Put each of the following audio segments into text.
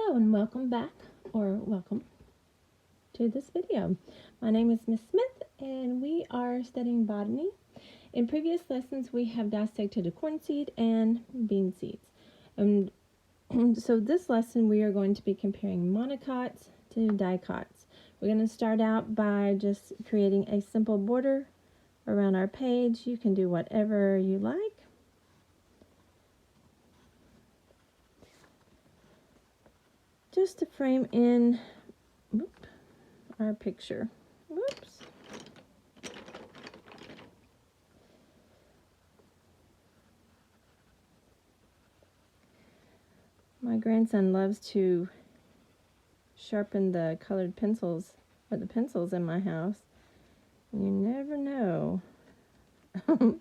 Hello and welcome back, or welcome to this video. My name is Miss Smith and we are studying botany. In previous lessons we have dissected a corn seed and bean seeds. And so this lesson we are going to be comparing monocots to dicots. We're going to start out by just creating a simple border around our page. You can do whatever you like. Just to frame in our picture. Whoops. My grandson loves to sharpen the colored pencils, or the pencils in my house. You never know. From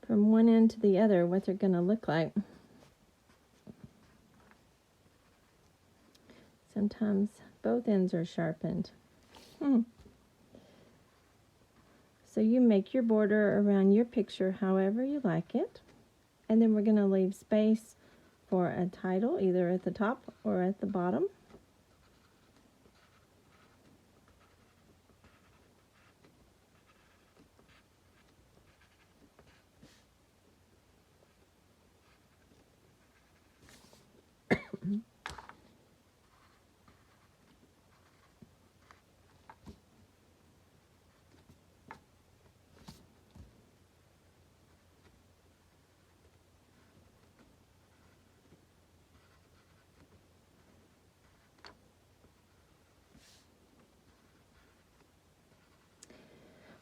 one end to the other what they're going to look like. Sometimes both ends are sharpened. So you make your border around your picture however you like it. And then we're going to leave space for a title, either at the top or at the bottom.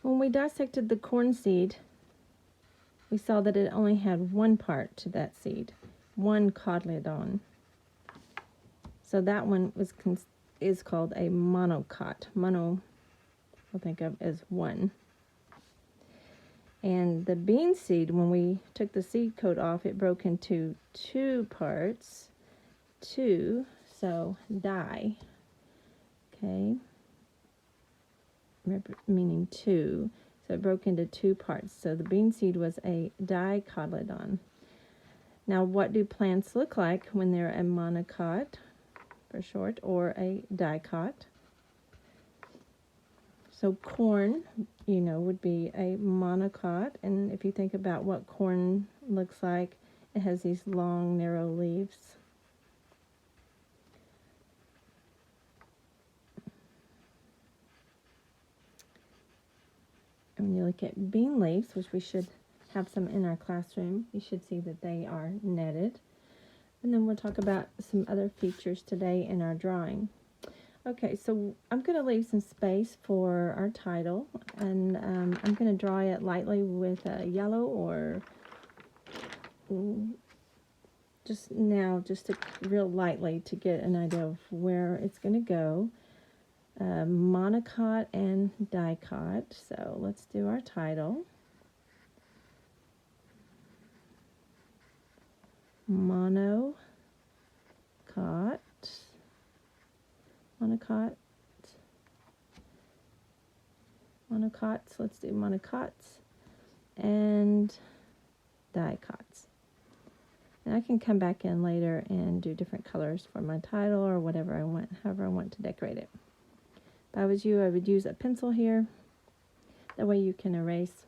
When we dissected the corn seed, we saw that it only had one part to that seed, one cotyledon. So that one is called a monocot. Mono, we'll think of as one. And the bean seed, when we took the seed coat off, it broke into two parts. So di. Okay. Meaning two. So it broke into two parts. So the bean seed was a dicotyledon. Now, what do plants look like when they're a monocot, for short, or a dicot? So corn, would be a monocot. And if you think about what corn looks like, it has these long, narrow leaves. And when you look at bean leaves, which we should have some in our classroom, you should see that they are netted. And then we'll talk about some other features today in our drawing. Okay, so I'm going to leave some space for our title, and I'm going to draw it lightly with yellow, or just real lightly to get an idea of where it's going to go. Monocot and dicot. So let's do our title. Monocots. Let's do monocots and dicots. And I can come back in later and do different colors for my title or whatever I want, however I want to decorate it. If I was you, I would use a pencil here. That way you can erase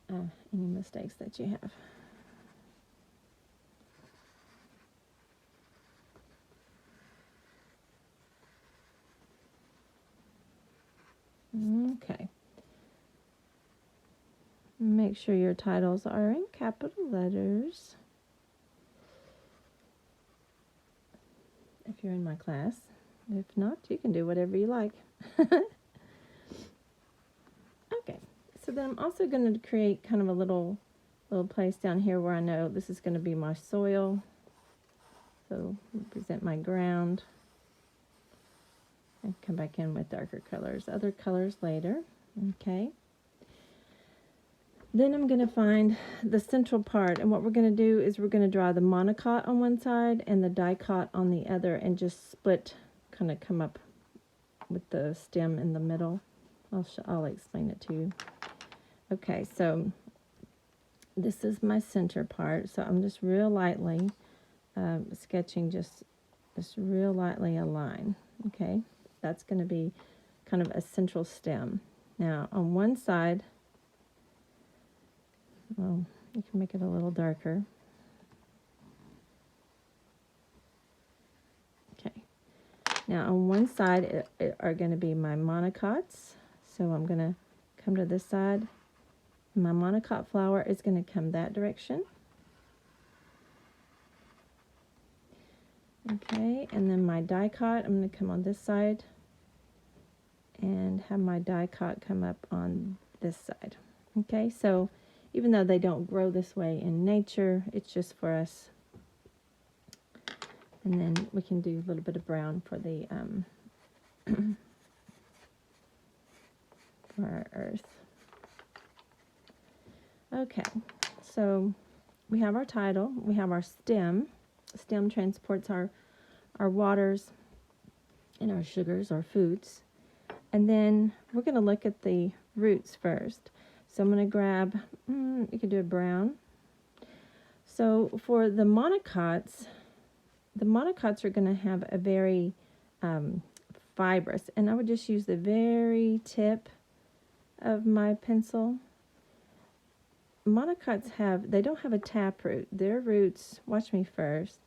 any mistakes that you have. Okay. Make sure your titles are in capital letters. If you're in my class. If not, you can do whatever you like. Okay. So then I'm also going to create kind of a little place down here where I know this is going to be my soil. So represent my ground. And come back in with darker colors. Other colors later. Okay. Then I'm going to find the central part, and what we're going to do is we're going to draw the monocot on one side and the dicot on the other, and just split, kind of come up with the stem in the middle. I'll explain it to you. Okay, so this is my center part, so I'm just real lightly sketching just real lightly a line. Okay, that's going to be kind of a central stem. Now on one side, well, you can make it a little darker. Okay, now on one side are going to be my monocots, so I'm going to come to this side. My monocot flower is going to come that direction. Okay, and then my dicot, I'm going to come on this side and have my dicot come up on this side. Okay, so even though they don't grow this way in nature, it's just for us. And then we can do a little bit of brown for the for our earth. Okay, so we have our title, we have our stem. Stem transports our waters and our sugars, our foods. And then we're going to look at the roots first. So I'm going to grab, you could do a brown. So for the monocots are going to have a very fibrous, and I would just use the very tip of my pencil. Monocots they don't have a taproot. Their roots, watch me first,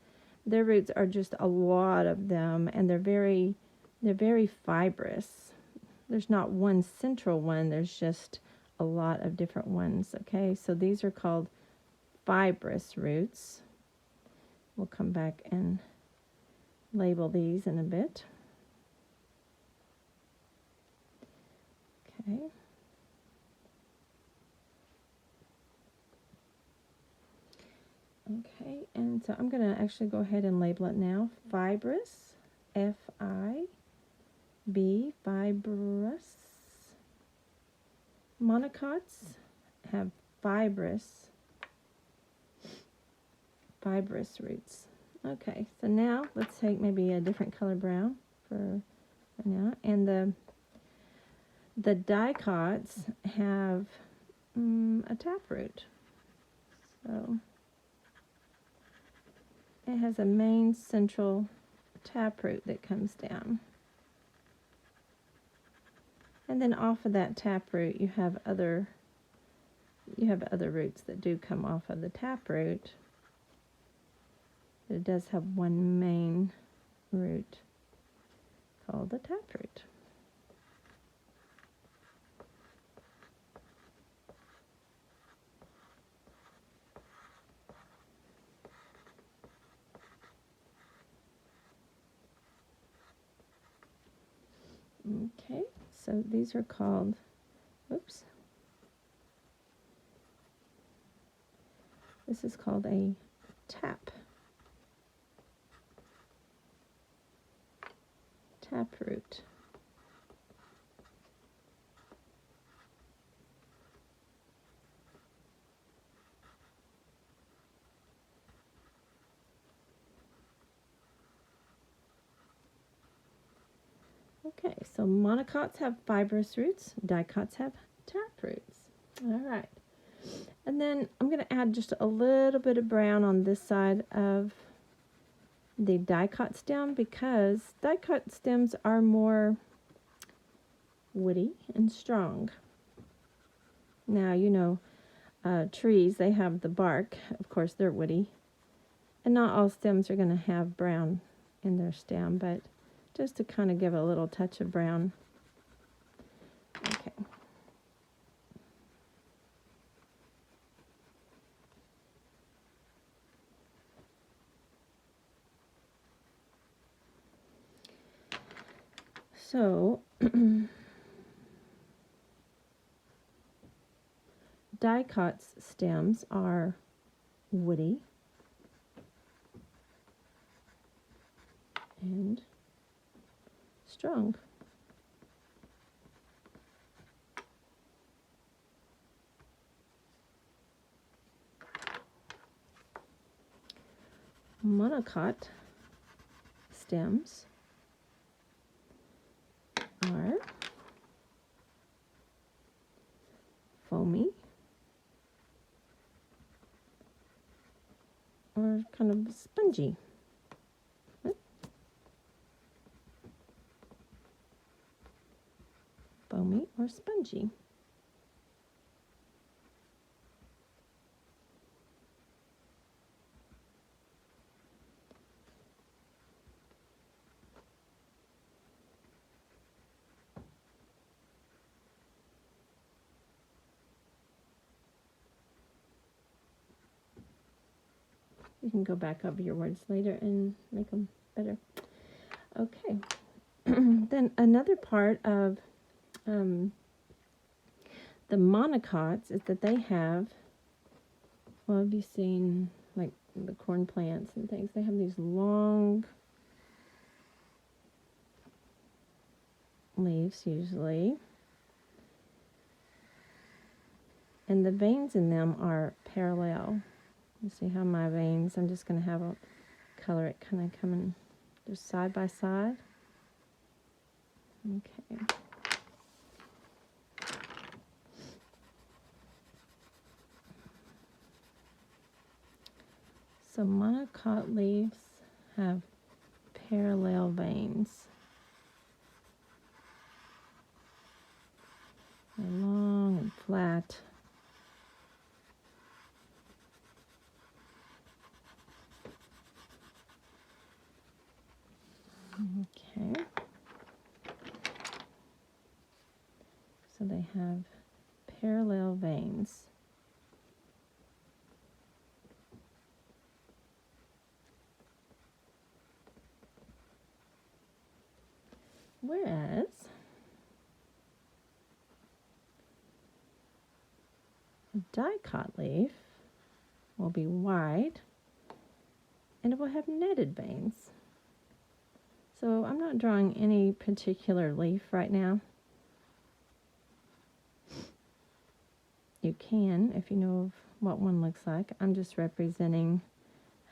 their roots are just a lot of them, and they're very fibrous. There's not one central one, there's just a lot of different ones. Okay, so these are called fibrous roots. We'll come back and label these in a bit. Okay. Okay, and so I'm going to actually go ahead and label it now. Fibrous, F-I-B, fibrous. Monocots have fibrous roots. Okay, so now let's take maybe a different color brown for right now. And the dicots have a taproot. So it has a main central taproot that comes down. And then off of that taproot you have other roots that do come off of the taproot. It does have one main root called the taproot. Okay, so these are called, oops, this is called a taproot. Okay, so monocots have fibrous roots, dicots have taproots. All right, and then I'm going to add just a little bit of brown on this side of the dicot stem, because dicot stems are more woody and strong. Now, you know, trees, they have the bark, of course they're woody, and not all stems are going to have brown in their stem, but just to kind of give a little touch of brown. Okay. So, dicots stems are woody and strong. Monocot stems are foamy or kind of spongy. Foamy or spongy. You can go back over your words later and make them better. Okay. Then another part of the monocots is that they have, well, have you seen like the corn plants and things? They have these long leaves usually, and the veins in them are parallel. You see how my veins, I'm just going to have a color it kind of coming just side by side. Okay. So monocot leaves have parallel veins. They're long and flat. Okay. So they have parallel veins. Whereas a dicot leaf will be wide and it will have netted veins. So I'm not drawing any particular leaf right now. You can if you know of what one looks like. I'm just representing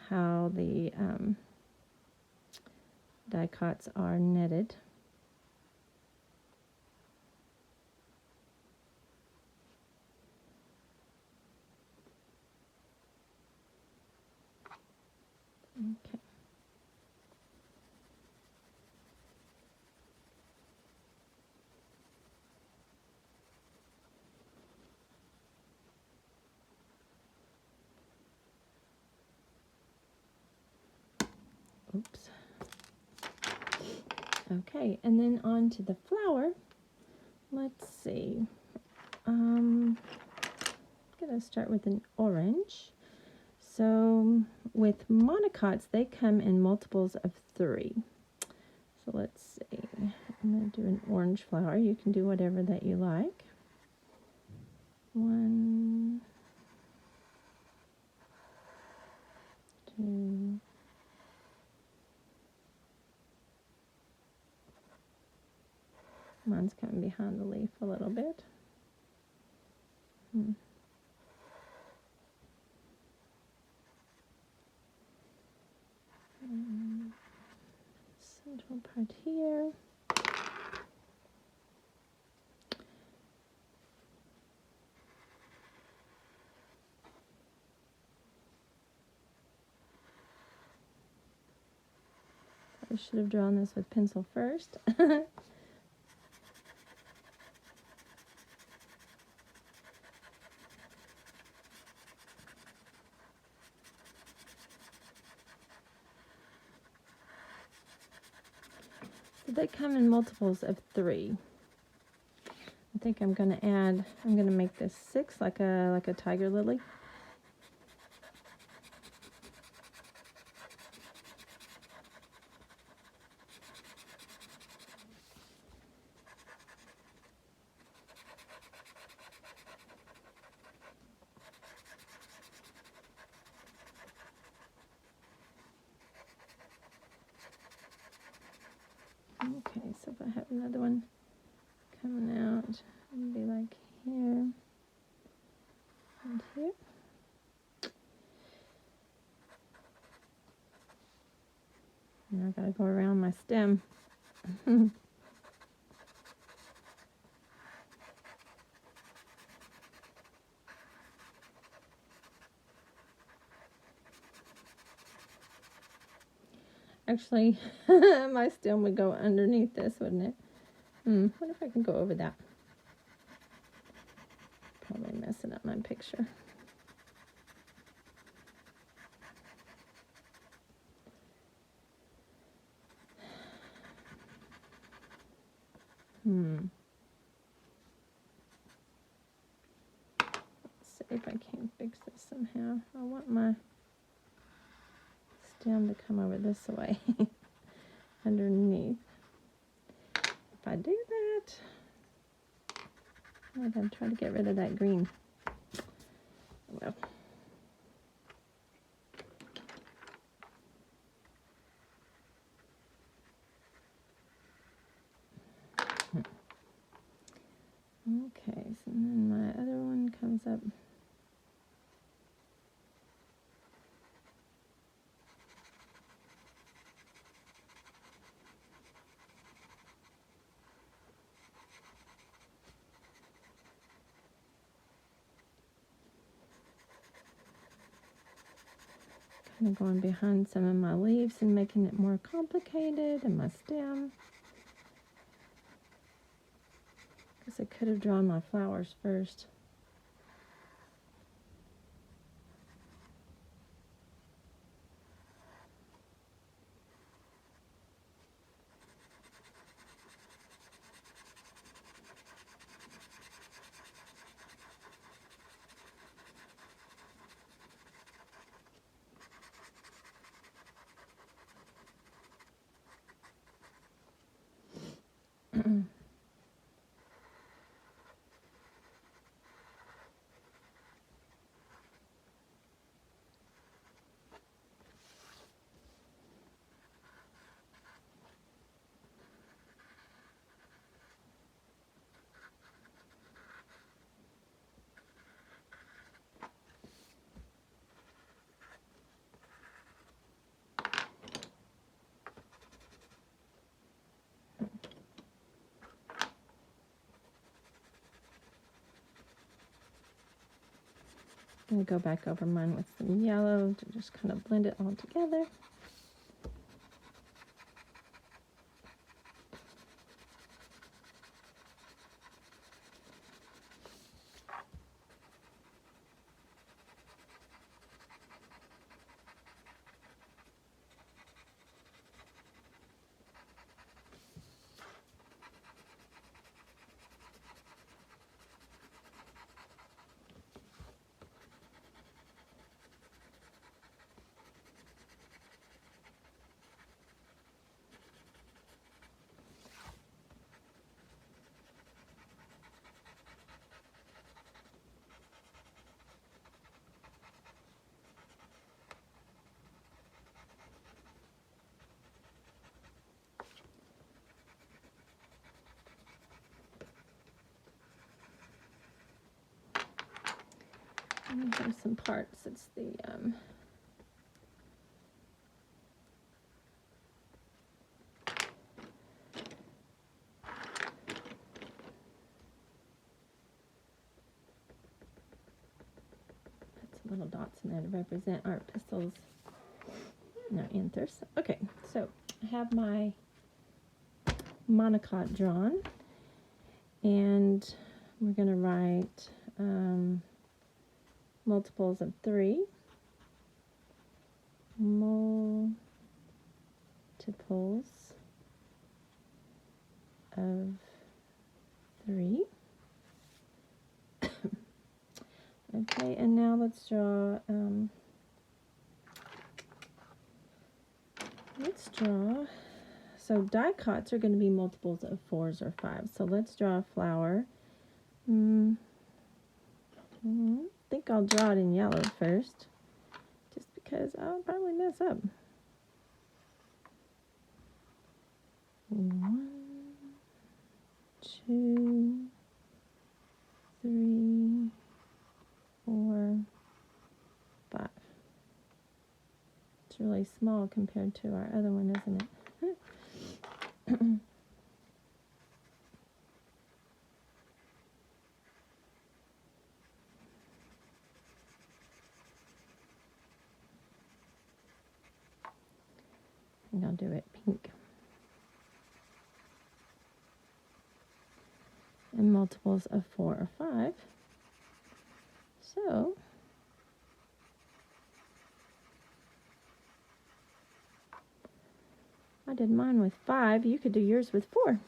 how the dicots are netted. Okay. Oops. Okay, and then on to the flower. Let's see. I'm gonna start with an orange. So with monocots, they come in multiples of 3. So let's see. I'm gonna do an orange flower. You can do whatever that you like. 1, 2, mine's coming behind the leaf a little bit. Central part here. I should have drawn this with pencil first. So they come in multiples of 3. I think I'm going to make this 6 like a tiger lily. Okay, so if I have another one coming out, it'll be like here and here. Now I gotta go around my stem. Actually, my stem would go underneath this, wouldn't it? Wonder if I can go over that. Probably messing up my picture. Let's see if I can fix this somehow. I want my stem to come over this way underneath. If I do that, I'm going to try to get rid of that green. Well. Okay, so then my other one comes up. Kind of going behind some of my leaves and making it more complicated, and my stem. Because I could have drawn my flowers first. I'm going to go back over mine with some yellow to just kind of blend it all together. I have some parts. It's the put some little dots in there to represent our pistils and our anthers. Okay, so I have my monocot drawn, and we're going to write multiples of 3, multiples of 3. Okay, and now let's draw, so dicots are going to be multiples of 4s or 5s. So let's draw a flower. I think I'll draw it in yellow first, just because I'll probably mess up. 1, 2, 3, 4, 5. It's really small compared to our other one, isn't it? think I'll do it pink. And multiples of 4 or 5. So I did mine with 5. You could do yours with 4.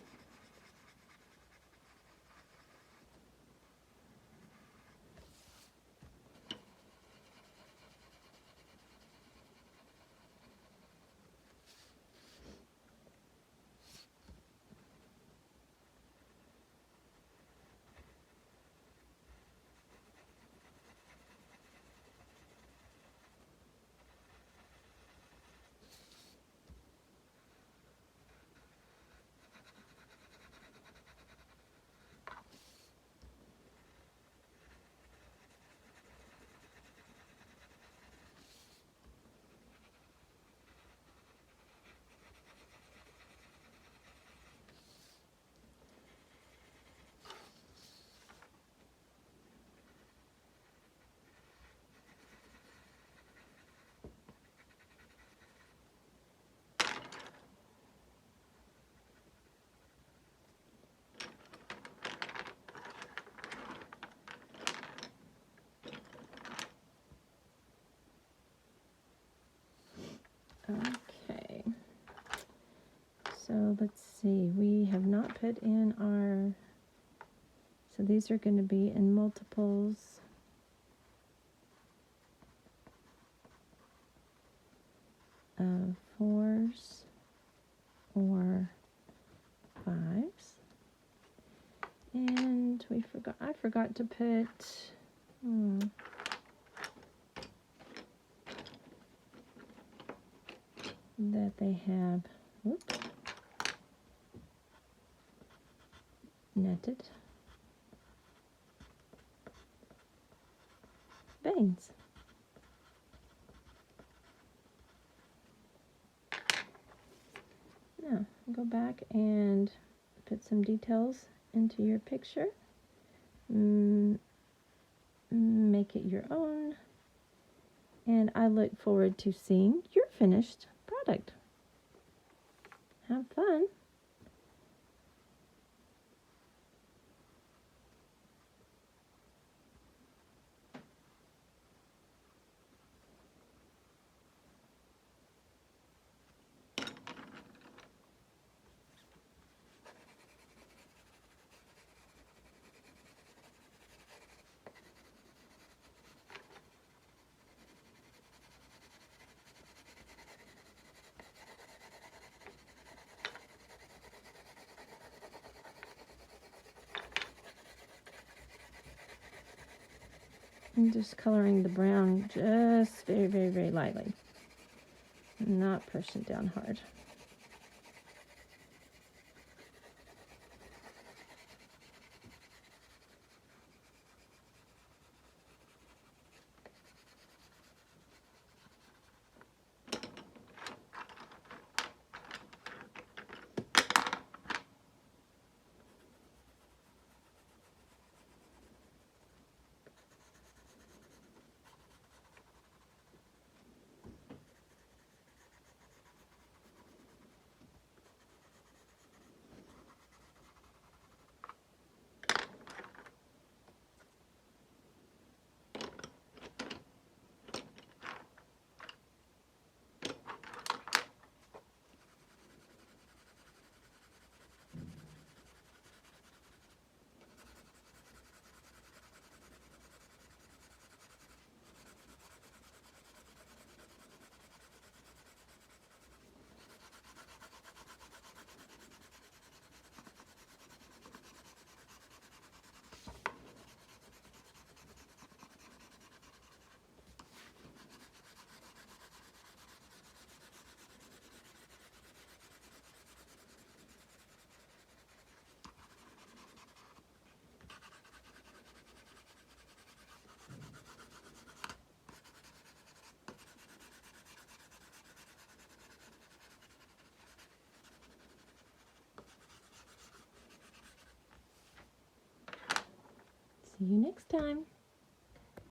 Okay, so let's see, we have not put in our, so these are going to be in multiples of 4s or 5s. And I forgot to put, that they have, netted veins. Now, go back and put some details into your picture. Make it your own. And I look forward to seeing your finished product. Have fun. I'm just coloring the brown just very, very, very lightly. Not pushing it down hard. See you next time.